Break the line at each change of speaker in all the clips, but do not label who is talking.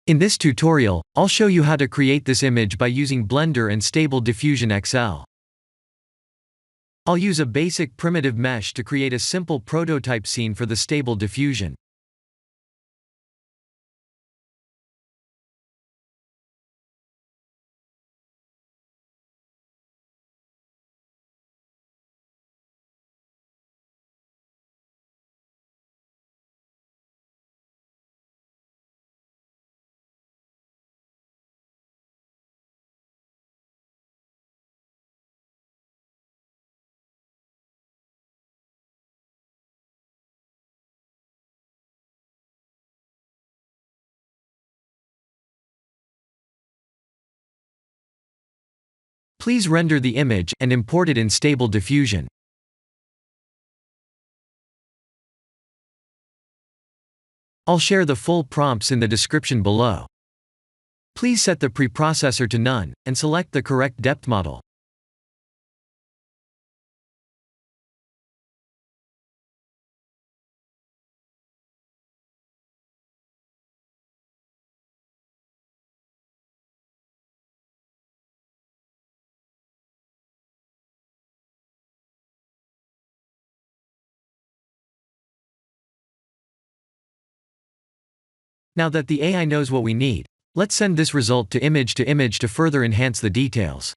In this tutorial, I'll show you how to create this image by using Blender and Stable Diffusion XL. I'll use a basic primitive mesh to create a simple prototype scene for the Stable Diffusion. Please render the image and import it in Stable Diffusion. I'll share the full prompts in the description below. Please set the preprocessor to none, and select the correct depth model. Now that the AI knows what we need, let's send this result to image to further enhance the details.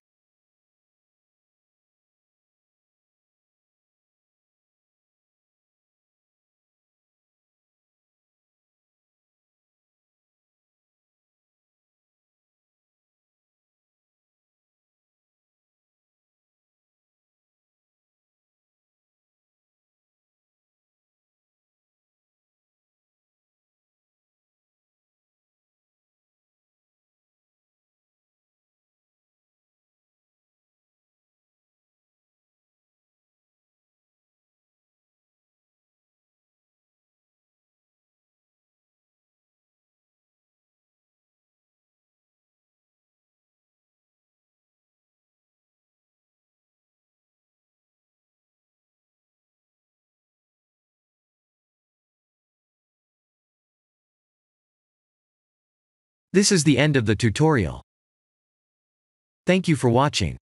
This is the end of the tutorial. Thank you for watching.